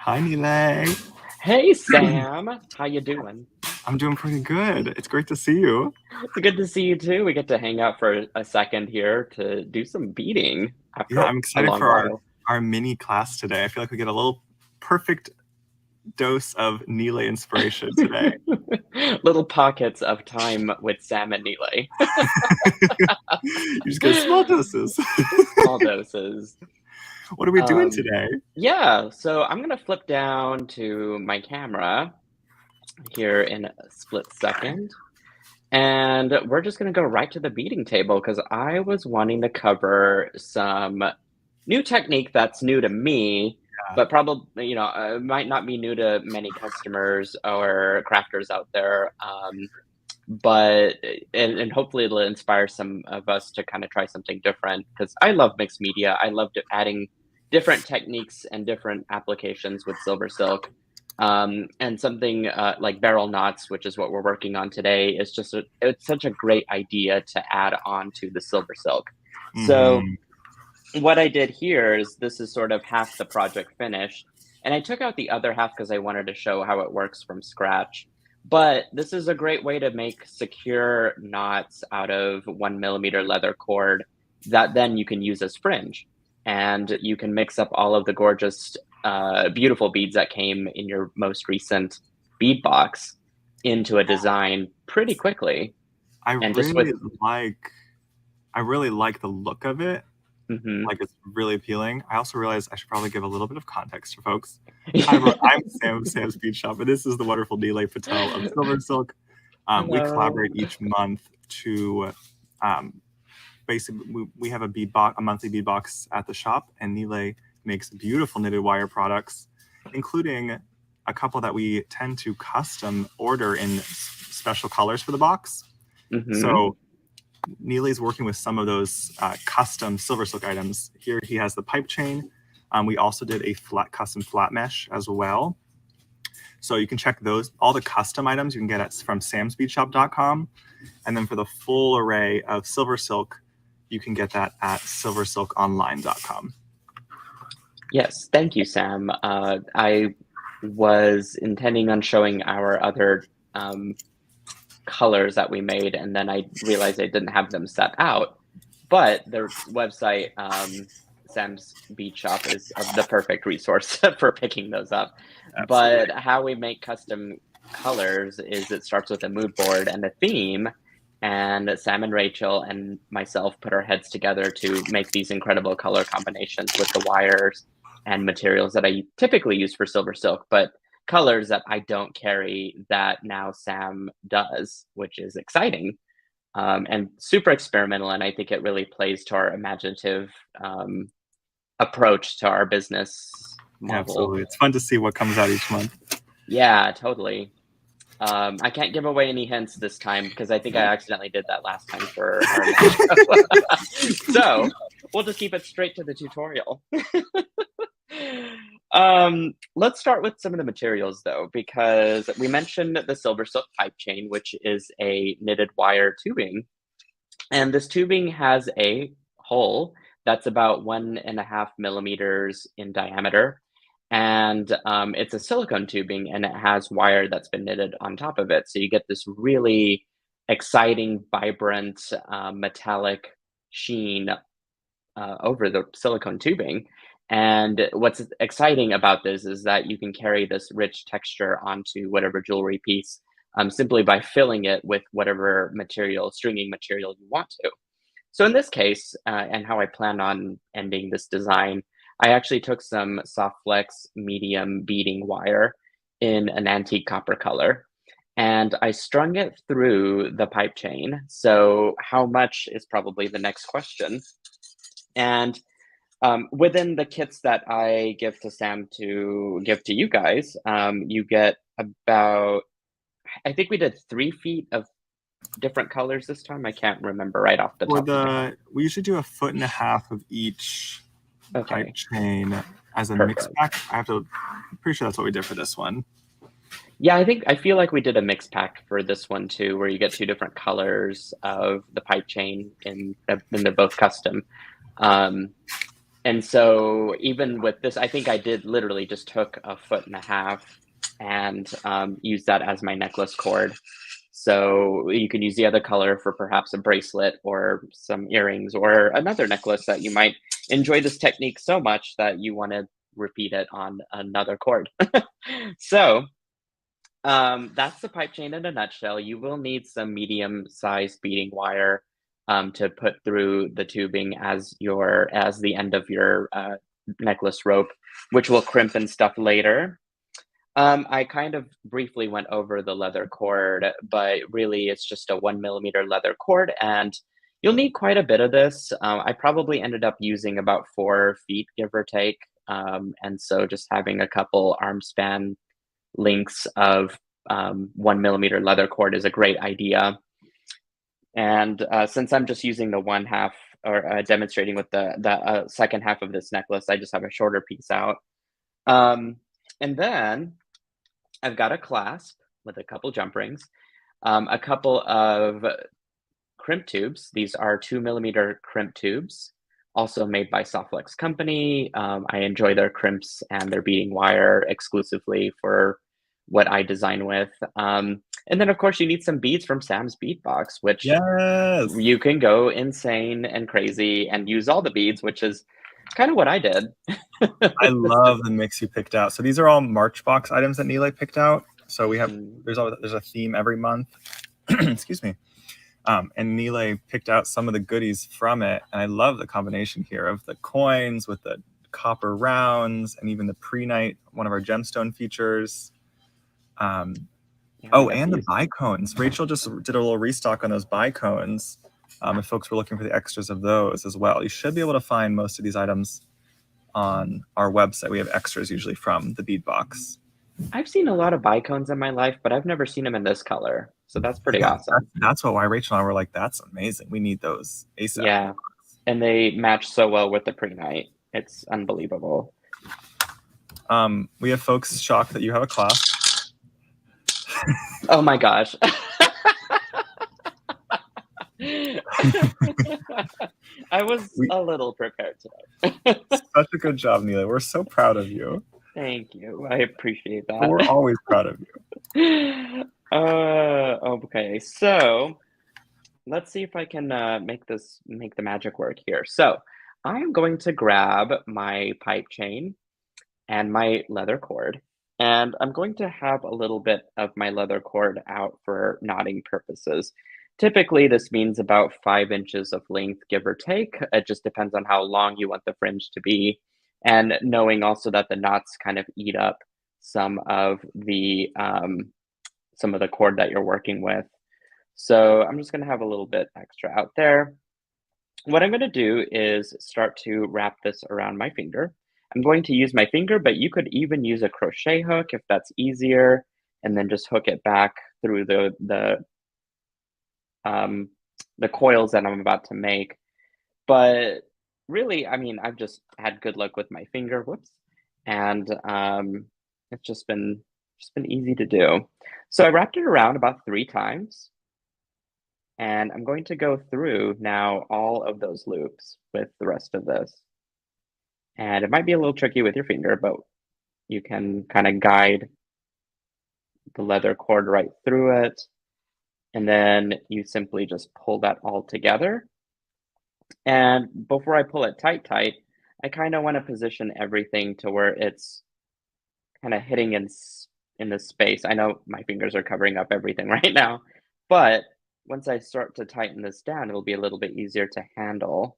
Hi, Nealay. Hey Sam, how you doing? I'm doing pretty good. It's great to see you. Good to see you too. We get to hang out for a second here to do some beading Yeah, after I'm a excited long for our, while. our mini class today. I feel like we get a little perfect dose of Nealay inspiration today. Little pockets of time with Sam and Nealay. You just get small doses. Small doses. What are we doing Um, today? yeah, so I'm gonna flip down to my camera here in a split second. And we're just gonna go right to the beading table because I was wanting to cover some new technique that's new to me, Yeah, but probably, might not be new to many customers or crafters out there. But and hopefully it'll inspire some of us to kind of try something different because I love mixed media. I loved adding different techniques and different applications with Silver Silk. And something like barrel knots, which is what we're working on today, is it's such a great idea to add on to the Silver Silk. So hmm what I did here is this is sort of half the project finished, and I took out the other half because I wanted to show how it works from scratch. But this is a great way to make secure knots out of 1 millimeter leather cord that then you can use as fringe. And you can mix up all of the gorgeous, beautiful beads that came in your most recent bead box into a design pretty quickly. I And just with, really like I really like the look of it. mhm. Like it's really appealing. I also realized I should probably give a little bit of context for folks. Hi, everyone. I'm Sam, Sam's Bead Shop, and this is the wonderful Nealay Patel of SilverSilk. We Hello. collaborate each month to um, basically we have a monthly bead box at the shop, and Nealay makes beautiful knitted wire products, including a couple that we tend to custom order in special colors for the box. Hmm. So Nealay's working with some of those custom SilverSilk items. Here he has the pipe chain. We also did a custom flat mesh as well. So you can check those. All the custom items you can get from samsbeadshop.com. And then for the full array of SilverSilk, you can get that at silversilkonline.com. Yes, thank you, Sam. I was intending on showing our other colors that we made, and then I realized I didn't have them set out. But the website, Sam's Bead Shop, is the perfect resource for picking those up. Absolutely. But how we make custom colors is it starts with a mood board and a theme. And Sam and Rachel and myself put our heads together to make these incredible color combinations with the wires and materials that I typically use for Silver Silk, but colors that I don't carry that now Sam does, which is exciting, and super experimental. And I think it really plays to our imaginative approach to our business Yeah, model. absolutely. It's fun to see what comes out each month. Yeah, totally. I can't give away any hints this time because I think I accidentally did that last time for our last show. So we'll just keep it straight to the tutorial. Let's start with some of the materials though, because we mentioned the Silver Silk pipe chain, which is a knitted wire tubing. And this tubing has a hole that's about 1.5 millimeters in diameter. And it's a silicone tubing and it has wire that's been knitted on top of it. So you get this really exciting, vibrant, metallic sheen over the silicone tubing. And what's exciting about this is that you can carry this rich texture onto whatever jewelry piece simply by filling it with whatever material, stringing material you want to. So in this case, and how I plan on ending this design, I actually took some soft flex medium beading wire in an antique copper color, and I strung it through the pipe chain. So how much is probably the next question. And within the kits that I give to Sam to give to you guys, you get about, I think we did 3 feet of different colors this time. I can't remember right off the top of my head. We usually do 1.5 foot of each pipe Okay, chain as a mix perfect. pack. I'm pretty sure that's what we did for this one. Yeah, I feel like we did a mix pack for this one too, where you get two different colors of the pipe chain and they're both custom. Um, And so even with this, I think I did literally just took 1.5 feet and used that as my necklace cord. So you can use the other color for perhaps a bracelet or some earrings or another necklace that you might enjoy this technique so much that you want to repeat it on another cord. So that's the pipe chain in a nutshell. You will need some medium-sized beading wire to put through the tubing as the end of your necklace rope, which will crimp and stuff later. I kind of briefly went over the leather cord, but really it's just a 1 mm leather cord, and you'll need quite a bit of this. I probably ended up using about 4 feet, give or take. And so just having a couple arm span lengths of 1 mm leather cord is a great idea. And since I'm just using the one half or demonstrating with the second half of this necklace, I just have a shorter piece out. And then I've got a clasp with a couple jump rings, a couple of crimp tubes. These are 2 mm crimp tubes, also made by Softflex Company. I enjoy their crimps and their beading wire exclusively for what I design with. And then, of course, you need some beads from Sam's Bead Box, which Yes. you can go insane and crazy and use all the beads, which is kind of what I did. I love the mix you picked out. So these are all March box items that Nealay picked out. So we have there's a theme every month. Excuse me. And Nealay picked out some of the goodies from it, and I love the combination here of the coins with the copper rounds and even the Prehnite, one of our gemstone features. And the bicones. Rachel just did a little restock on those bicones. If folks were looking for the extras of those as well, you should be able to find most of these items on our website. We have extras usually from the bead box. I've seen a lot of bicones in my life, but I've never seen them in this color. So that's pretty awesome. That's why Rachel and I were like, that's amazing. We need those ASAP. Yeah. And they match so well with the Prehnite. It's unbelievable. We have folks shocked that you have a clasp. Oh my gosh. I was a little prepared today. Such a good job, Nealay. We're so proud of you. Thank you. I appreciate that. We're always proud of you. Okay, so let's see if I can make the magic work here. So I am going to grab my pipe chain and my leather cord, and I'm going to have a little bit of my leather cord out for knotting purposes. Typically, this means about 5 inches of length, give or take. It just depends on how long you want the fringe to be, and knowing also that the knots kind of eat up some of the cord that you're working with. So I'm just going to have a little bit extra out there. What I'm going to do is start to wrap this around my finger. I'm going to use my finger, but you could even use a crochet hook if that's easier, and then just hook it back through the coils that I'm about to make. But really, I mean, I've just had good luck with my finger. Whoops. And it's just been easy to do. So I wrapped it around about 3 times. And I'm going to go through now all of those loops with the rest of this. And it might be a little tricky with your finger, but you can kind of guide the leather cord right through it. And then you simply just pull that all together. And before I pull it tight, I kind of want to position everything to where it's kind of hitting in the space. I know my fingers are covering up everything right now, but once I start to tighten this down, it'll be a little bit easier to handle.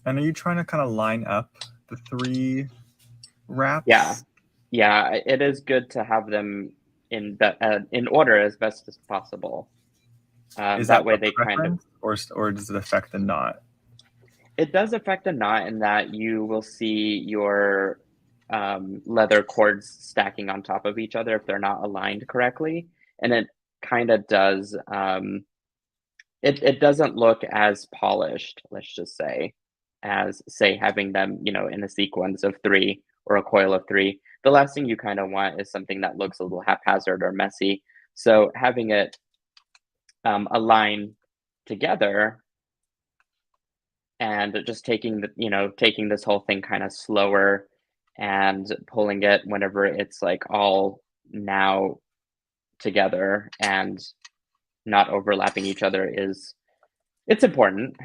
And are you trying to kind of line up the 3 wraps? Yeah, it is good to have them in order as best as possible. Is that way they kind of, or does it affect the knot? It does affect the knot in that you will see your leather cords stacking on top of each other if they're not aligned correctly, and it kind of does. It doesn't look as polished, let's just say, as having them, in a sequence of 3 or a coil of 3. The last thing you kind of want is something that looks a little haphazard or messy. So having it align together and just taking taking this whole thing kind of slower and pulling it whenever it's like all now together and not overlapping each other it's important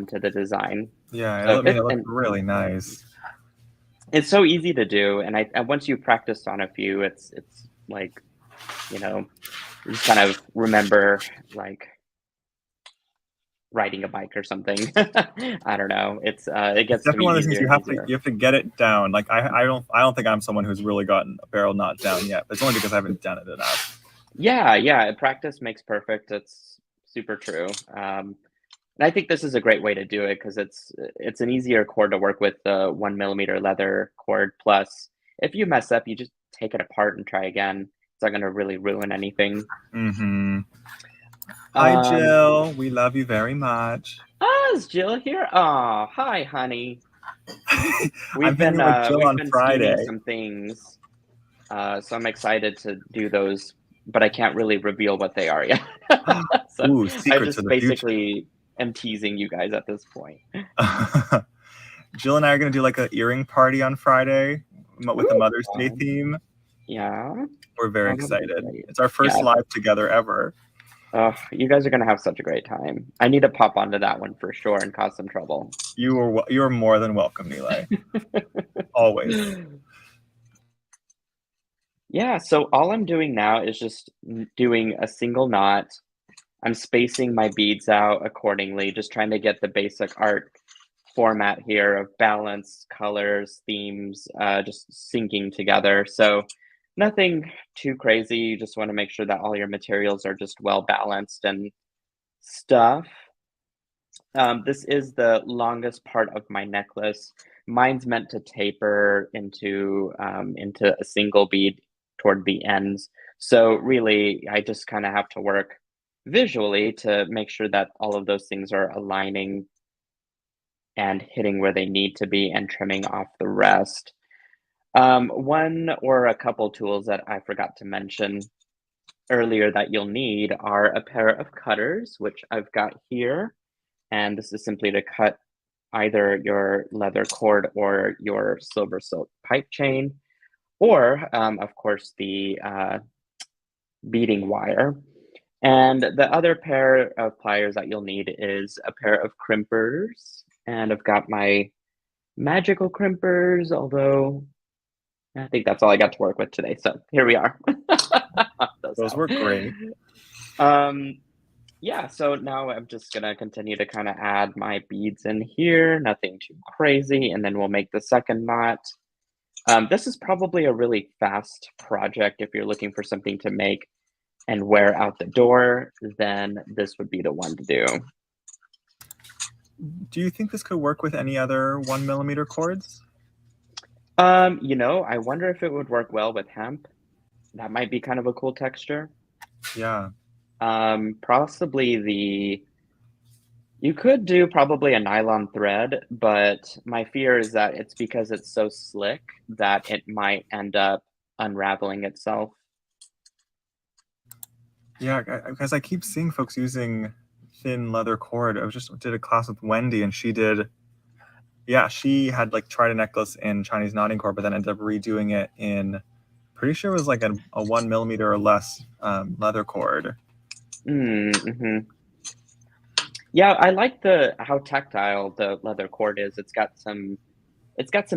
to the design. Yeah, So I mean, it looks really nice. it's so easy to do, and once you've practiced on a few, it's like, you just kind of remember like riding a bike or something. I don't know. It gets It's to be definitely one of those things easier and easier. you have to get it down. Like I don't think I'm someone who's really gotten a barrel knot down yet. But it's only because I haven't done it enough. Yeah. Practice makes perfect. It's super true. And I think this is a great way to do it because it's an easier cord to work with, the 1 millimeter leather cord. Plus, if you mess up, you just take it apart and try again. It's not going to really ruin anything. Mm-hmm. Hi, Jill. We love you very much. Is Jill here? Oh, hi, honey. We've been with Jill on Friday. Scheming some things, so I'm excited to do those, but I can't really reveal what they are yet. So Ooh, secrets I just of the basically am teasing you guys at this point. Jill and I are going to do like an earring party on Friday with the Mother's Day theme. Yeah. We're very excited. It's our first live together ever. You guys are going to have such a great time. I need to pop onto that one for sure and cause some trouble. You are more than welcome, Nealay. Always. Yeah, so all I'm doing now is just doing a single knot. I'm spacing my beads out accordingly, just trying to get the basic art format here of balance, colors, themes, just syncing together. So nothing too crazy. You just want to make sure that all your materials are just well balanced and stuff. This is the longest part of my necklace. Mine's meant to taper into a single bead toward the ends. So really, I just kind of have to work visually to make sure that all of those things are aligning and hitting where they need to be and trimming off the rest. One or a couple tools that I forgot to mention earlier that you'll need are a pair of cutters, which I've got here. And this is simply to cut either your leather cord or your SilverSilk pipe chain, or of course the beading wire. And the other pair of pliers that you'll need is a pair of crimpers. And I've got my magical crimpers, although I think that's all I got to work with today. So here we are. Those were great. Yeah, so now I'm just gonna continue to kind of add my beads in here, nothing too crazy, and then we'll make the second knot. This is probably a really fast project. If you're looking for something to make and wear out the door, then this would be the one to do. Do you think this could work with any other 1 millimeter cords? I wonder if it would work well with hemp. That might be kind of a cool texture. Yeah. Possibly you could do probably a nylon thread, but my fear is that it's because it's so slick that it might end up unraveling itself. Yeah, because I keep seeing folks using thin leather cord. I just did a class with Wendy, and she had like tried a necklace in Chinese knotting cord, but then ended up redoing it in, pretty sure it was like a 1 millimeter or less leather cord. Mm-hmm. Yeah, I like how tactile the leather cord is. It's got some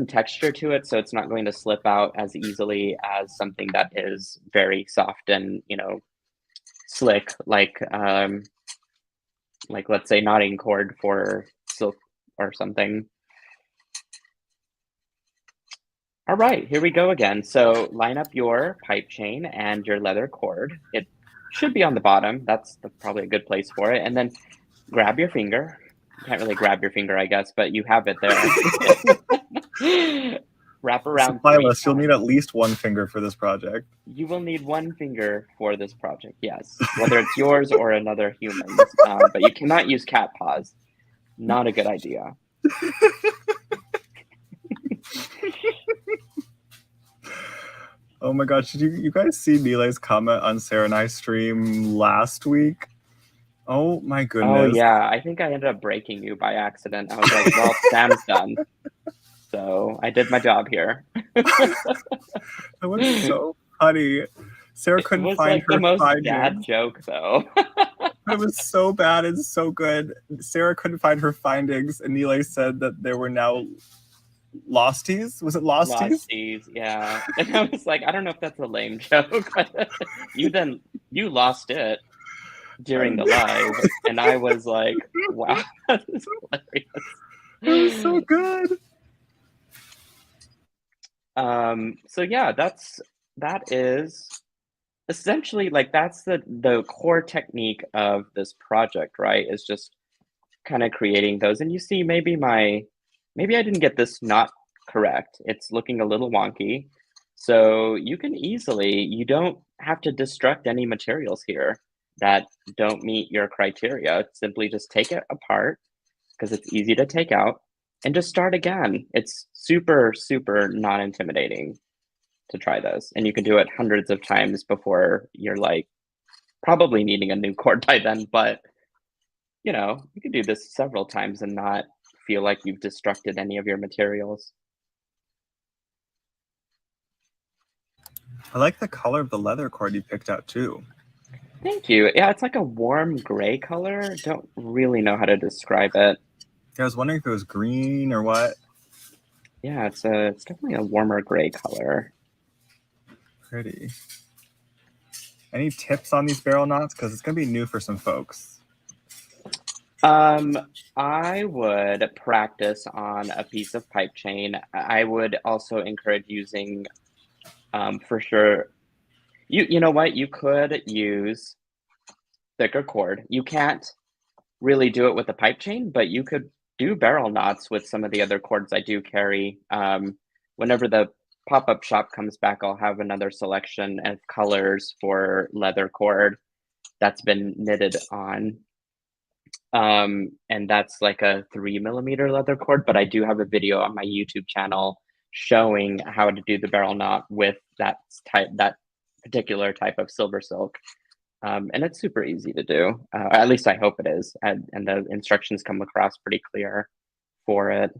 texture to it, so it's not going to slip out as easily as something that is very soft and slick, like let's say knotting cord for silk or something. All right, here we go again. So line up your pipe chain and your leather cord. It should be on the bottom. That's probably a good place for it. And then grab your finger. You can't really grab your finger, I guess, but you have it there. Wrap around. Supply list, you'll need at least one finger for this project. You will need one finger for this project, yes. Whether it's yours or another human's. But you cannot use cat paws. Not a good idea. Oh my gosh, did you guys see Nealay's comment on Sarah and I's stream last week? Oh my Oh goodness. yeah, I think I ended up breaking you by accident. I was like, well, Sam's done. So I did my job here. That was so funny. Sarah It couldn't was find like the her most dad findings. joke though. It was so bad and so good. Sarah couldn't find her findings, and Nealay said that there were now losties. Was it losties? Losties, yeah. And I was like, I don't know if that's a lame joke, but you lost it during the live, and I was like, wow, that is It was so hilarious. good. So yeah, that is essentially like that's the core technique of this project, right? Is just kind of creating those. And you see, maybe I didn't get this not correct. It's looking a little wonky. So you can easily, you don't have to destruct any materials here that don't meet your criteria. Simply just take it apart because it's easy to take out and just start again. It's super, super non-intimidating to try this. And you can do it hundreds of times before you're like probably needing a new cord by then, but you know, you can do this several times and not feel like you've destructed any of your materials. I like the color of the leather cord you picked out too. Thank you. Yeah, it's like a warm gray color. Don't really know how to describe it. I was wondering if it was green or what. Yeah, it's definitely a warmer gray color. Pretty. Any tips on these barrel knots? Because it's gonna be new for some folks. I would practice on a piece of pipe chain. I would also encourage using, for sure. You know what? You could use thicker cord. You can't really do it with a pipe chain, but you could do barrel knots with some of the other cords I do carry. Whenever the pop-up shop comes back, I'll have another selection of colors for leather cord that's been knitted on. And that's like a 3mm leather cord, but I do have a video on my YouTube channel showing how to do the barrel knot with that particular type of SilverSilk. And it's super easy to do. At least I hope it is. And the instructions come across pretty clear for it.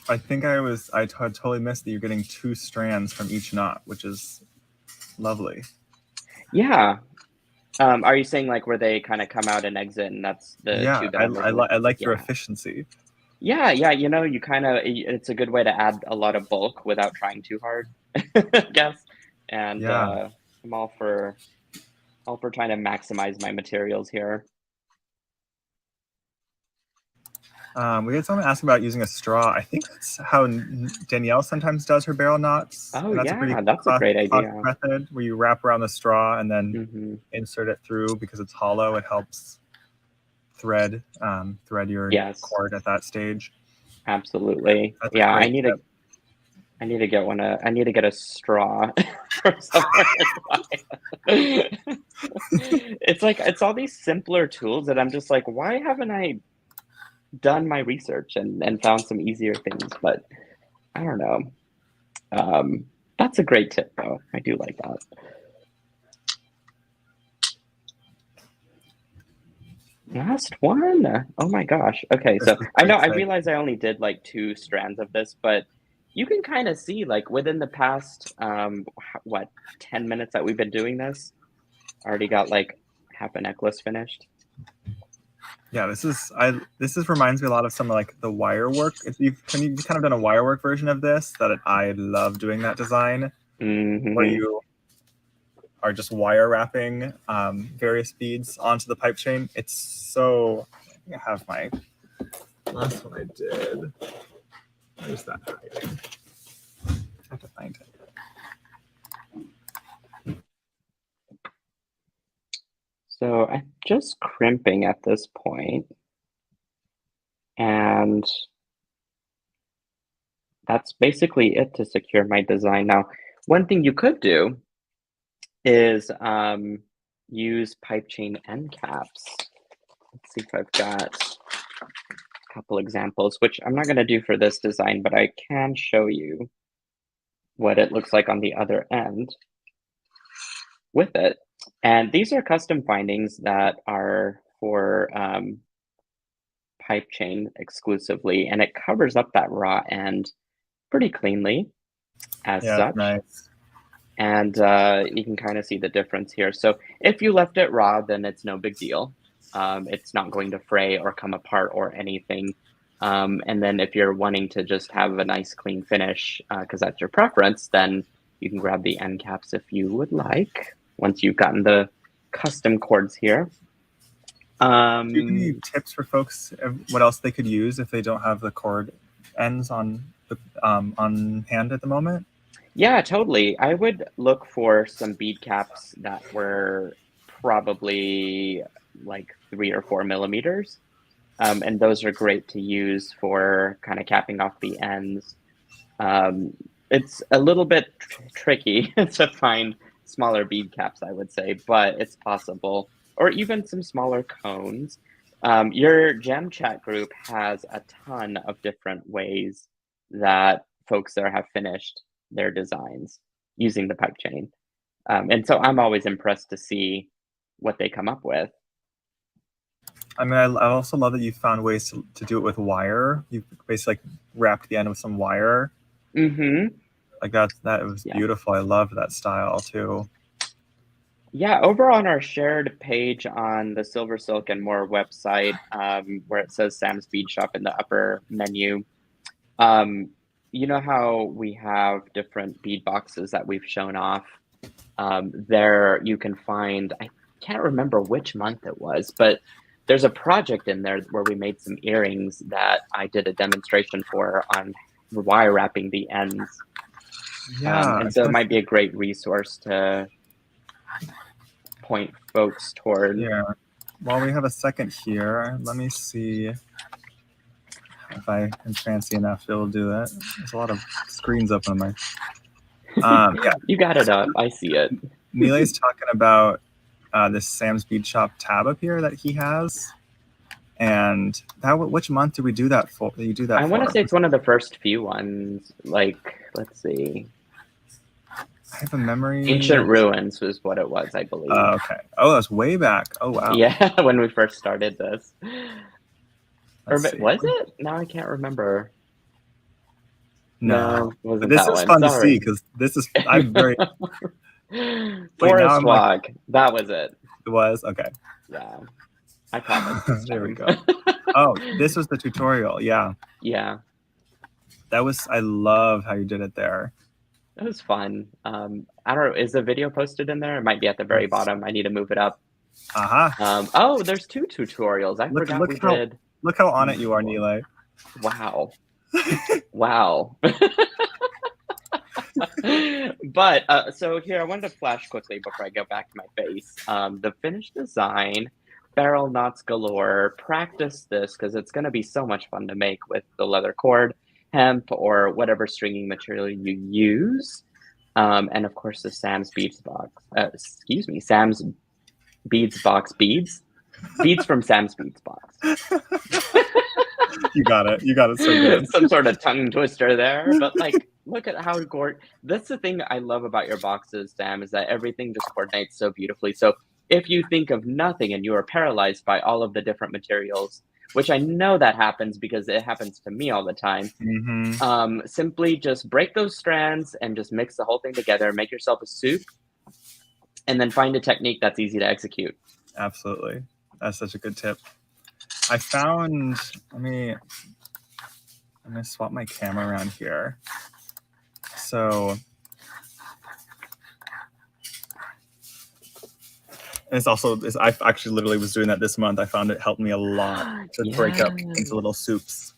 I think I totally missed that you're getting 2 strands from each knot, which is lovely. Yeah. Are you saying like where they kind of come out and exit, and that's the Yeah, two that I'm working with? I like your Yeah. efficiency. Yeah, you know, it's a good way to add a lot of bulk without trying too hard, I guess. And Yeah. I'm all for trying to maximize my materials here. We had someone ask about using a straw. I think that's how Danielle sometimes does her barrel knots. Oh And that's yeah, that's a great idea. method where you wrap around the straw and then insert it through because it's hollow. It helps thread your cord at that stage. Absolutely. That's Yeah, I need to get one. I need to get a straw from somewhere. It's like it's all these simpler tools that I'm just like, why haven't I done my research and found some easier things? But I don't know. That's a great tip though. I do like that. Last one. Oh my gosh. Okay, so I know I realized I only did like 2 strands of this, but you can kind of see like within the past 10 minutes that we've been doing this, I already got like half a necklace finished. Yeah, this reminds me a lot of some like the wire work. If you've kind of done a wire work version of this, I love doing that design where you are just wire wrapping various beads onto the pipe chain. It's so. I have my last one I did. Where's that hiding? I have to find it. So I'm just crimping at this point, and that's basically it to secure my design. Now, one thing you could do is use pipe chain end caps. Let's see if I've got a couple examples, which I'm not going to do for this design, but I can show you what it looks like on the other end with it. And these are custom findings that are for pipe chain exclusively, and it covers up that raw end pretty cleanly as Yeah, such. nice. And you can kind of see the difference here. So if you left it raw, then it's no big deal. It's not going to fray or come apart or anything. And then if you're wanting to just have a nice clean finish, because that's your preference, then you can grab the end caps if you would like, once you've gotten the custom cords here. Do you have any tips for folks what else they could use if they don't have the cord ends on hand at the moment? Yeah, totally. I would look for some bead caps that were probably like 3 or 4 millimeters. And those are great to use for kind of capping off the ends. It's a little bit tricky to find smaller bead caps, I would say, but it's possible. Or even some smaller cones. Your gem chat group has a ton of different ways that folks there have finished their designs using the pipe chain. And so I'm always impressed to see what they come up with. I mean, I also love that you found ways to do it with wire. You basically wrapped the end with some wire. Mm-hmm. Like that was beautiful. I loved that style too. Yeah, over on our shared page on the SilverSilk and More website, where it says Sam's Bead Shop in the upper menu, you know how we have different bead boxes that we've shown off? There you can find, I can't remember which month it was, but there's a project in there where we made some earrings that I did a demonstration for on wire wrapping the ends. Yeah. And so it might be a great resource to point folks toward. Yeah. While we have a second here, let me see if I am fancy enough to do that. There's a lot of screens up on my. Yeah. You got it up. I see it. Nealay's talking about this Sam's Bead Shop tab up here that he has, and which month did we do that for? Did you do that? I want to say it's one of the first few ones. Like, let's see. I have a memory. Ancient Ruins was what it was, I believe. Okay. Oh, that's way back. Oh, wow. Yeah, when we first started this. Was it? No, I can't remember. No, wasn't this that is one. fun Sorry. to see because this is I'm very. Forest Walk. That was it. It was okay. Yeah, I promise. There we go. Oh, this was the tutorial. Yeah. Yeah. That was. I love how you did it there. It was fun. I don't know. Is the video posted in there? It might be at the very bottom. I need to move it up. Oh, there's 2 tutorials. I forgot we did. Look how on it you are, Nealay. Wow. Wow. But so here, I wanted to flash quickly before I go back to my face. The finished design, barrel knots galore. Practice this because it's going to be so much fun to make with the leather cord, hemp, or whatever stringing material you use. And of course, the Sam's Beads box. Sam's Beads box beads. Beads from Sam's Beads box. You got it. You got it so good. Some sort of tongue twister there, but like, look at how gorgeous. That's the thing I love about your boxes, Sam, is that everything just coordinates so beautifully. So if you think of nothing and you are paralyzed by all of the different materials, which I know that happens because it happens to me all the time, simply just break those strands and just mix the whole thing together, make yourself a soup, and then find a technique that's easy to execute. Absolutely. That's such a good tip. I found, I'm going to swap my camera around here. So it's also, I actually literally was doing that this month. I found it helped me a lot to break up into little soups.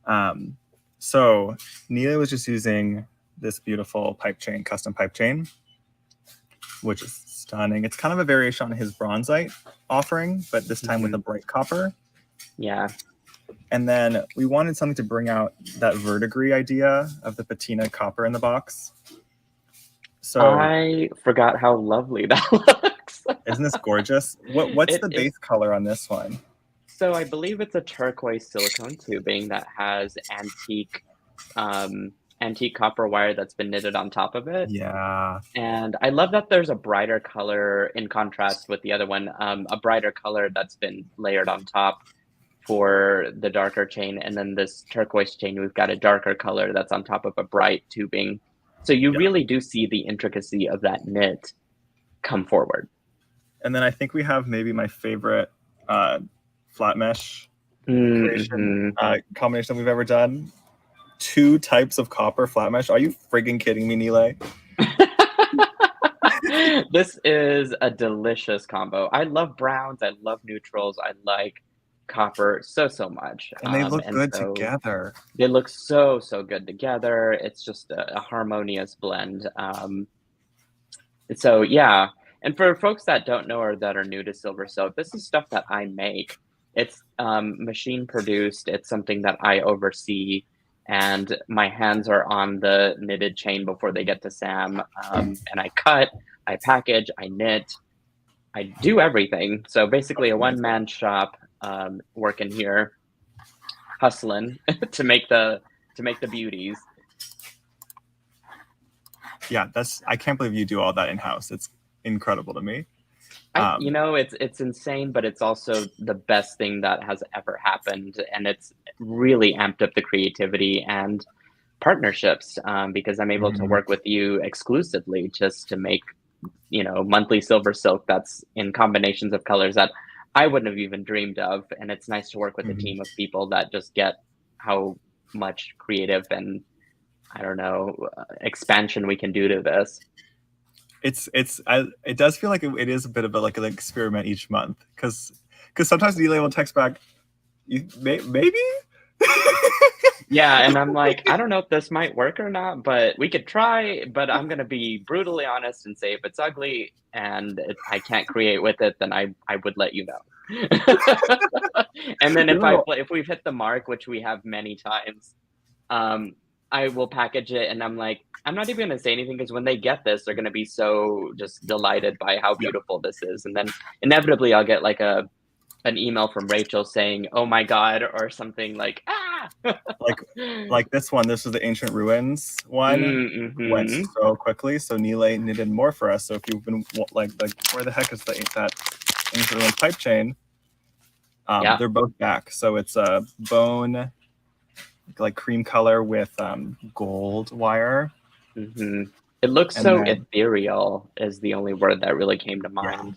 So Nealay was just using this beautiful pipe chain, custom pipe chain, which is stunning. It's kind of a variation on his bronzite offering, but this time with a bright copper. Yeah. And then we wanted something to bring out that verdigris idea of the patina copper in the box. So I forgot how lovely that looks. Isn't this gorgeous? What's the base color on this one? So I believe it's a turquoise silicone tubing that has antique antique copper wire that's been knitted on top of it. Yeah. And I love that there's a brighter color in contrast with the other one, a brighter color that's been layered on top for the darker chain. And then this turquoise chain, we've got a darker color that's on top of a bright tubing. So you really do see the intricacy of that knit come forward. And then I think we have maybe my favorite flat mesh creation combination we've ever done. 2 types of copper flat mesh. Are you friggin' kidding me, Nealay? This is a delicious combo. I love browns. I love neutrals. I like copper so much. And they look good together. They look so good together. It's just a harmonious blend. So yeah. And for folks that don't know or that are new to SilverSilk, this is stuff that I make. It's machine produced. It's something that I oversee, and my hands are on the knitted chain before they get to Sam. And I cut, I package, I knit, I do everything. So basically a one-man shop working here, hustling to make the beauties. Yeah, I can't believe you do all that in-house. It's incredible to me. You know, it's insane, but it's also the best thing that has ever happened, and it's really amped up the creativity and partnerships because I'm able to work with you exclusively just to make, you know, monthly SilverSilk that's in combinations of colors that I wouldn't have even dreamed of. And it's nice to work with a team of people that just get how much creative and, I don't know, expansion we can do to this. It does feel like it is a bit of an experiment each month because sometimes Nealay will text back, maybe. Yeah, and I'm like, I don't know if this might work or not, but we could try. But I'm gonna be brutally honest and say if it's ugly and I can't create with it, then I would let you know. And then if we've hit the mark, which we have many times, I will package it, and I'm like, I'm not even going to say anything because when they get this, they're going to be so just delighted by how beautiful this is. And then inevitably I'll get like an email from Rachel saying, "Oh my God," or something like, "Ah!" like this one. This is the Ancient Ruins one. Went so quickly. So Nealay knitted more for us. So if you've been like where the heck is that Ancient Ruins pipe chain? They're both back. So it's a bone, like cream color with gold wire. It looks so ethereal is the only word that really came to mind. Yeah.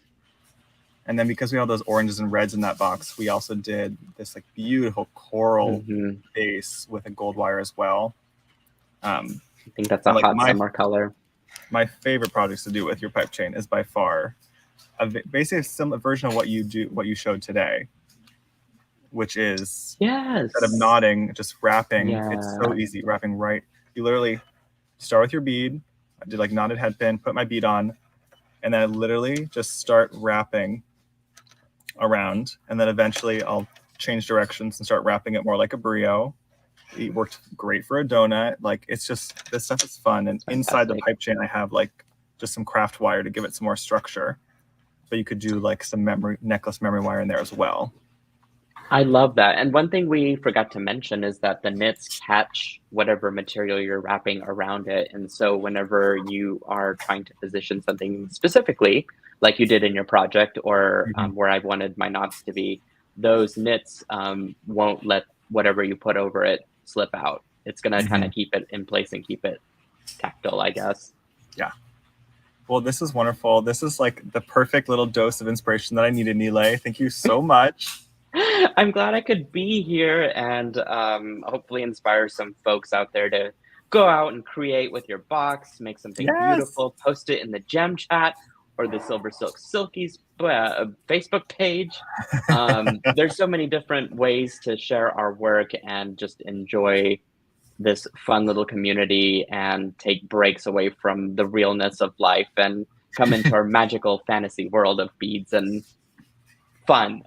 And then because we have those oranges and reds in that box, we also did this like beautiful coral base with a gold wire as well. I think that's a hot summer color. My favorite projects to do with your pipe chain is by far basically a similar version of what you showed today, which is instead of knotting, just wrapping. It's so easy, wrapping right. You literally start with your bead. I did like knotted head pin, put my bead on, and then I literally just start wrapping around, and then eventually I'll change directions and start wrapping it more like a brio. It worked great for a donut. Like it's just, this stuff is fun. And inside the pipe chain, I have like just some craft wire to give it some more structure. But you could do like some necklace memory wire in there as well. I love that. And one thing we forgot to mention is that the knits catch whatever material you're wrapping around it. And so whenever you are trying to position something specifically, like you did in your project or where I wanted my knots to be, those knits won't let whatever you put over it slip out. It's going to kind of keep it in place and keep it tactile, I guess. Yeah. Well, this is wonderful. This is like the perfect little dose of inspiration that I needed, Nealay. Thank you so much. I'm glad I could be here and hopefully inspire some folks out there to go out and create with your box, make something beautiful, post it in the gem chat or the SilverSilk Silkies Facebook page. There's so many different ways to share our work and just enjoy this fun little community and take breaks away from the realness of life and come into our magical fantasy world of beads and fun.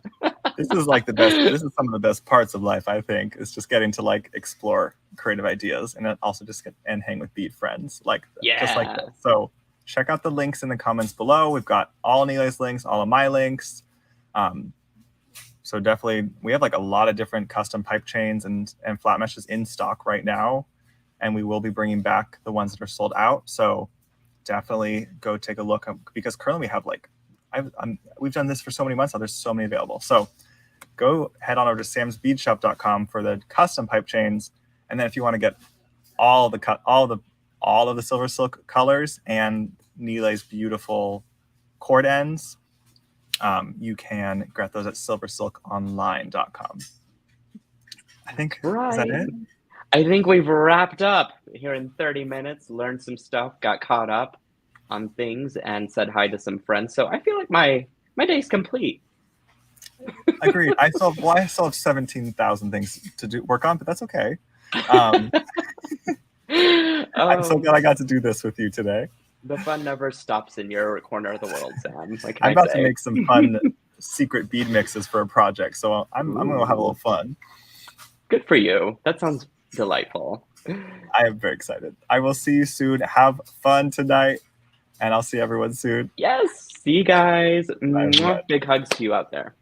This is like the best. This is some of the best parts of life, I think, is just getting to like explore creative ideas and then also just get and hang with bead friends just like this. So check out the links in the comments below. We've got all Nealay's links, all of my links. So definitely we have like a lot of different custom pipe chains and flat meshes in stock right now. and we will be bringing back the ones that are sold out. So definitely go take a look, because currently we have like, we've done this for so many months now. There's so many available. So go head on over to samsbeadshop.com for the custom pipe chains, and then if you want to get all of the SilverSilk colors and Nealay's beautiful cord ends, you can get those at silversilkonline.com. I think, is that it? I think we've wrapped up here in 30 minutes, learned some stuff, got caught up on things, and said hi to some friends. So I feel like my day's complete. Agreed. I still have 17,000 things to work on, but that's okay. I'm so glad I got to do this with you today. The fun never stops in your corner of the world, Sam. I'm about to make some fun secret bead mixes for a project, so I'm going to have a little fun. Good for you. That sounds delightful. I am very excited. I will see you soon. Have fun tonight, and I'll see everyone soon. Yes. See you guys. Bye. Big hugs to you out there.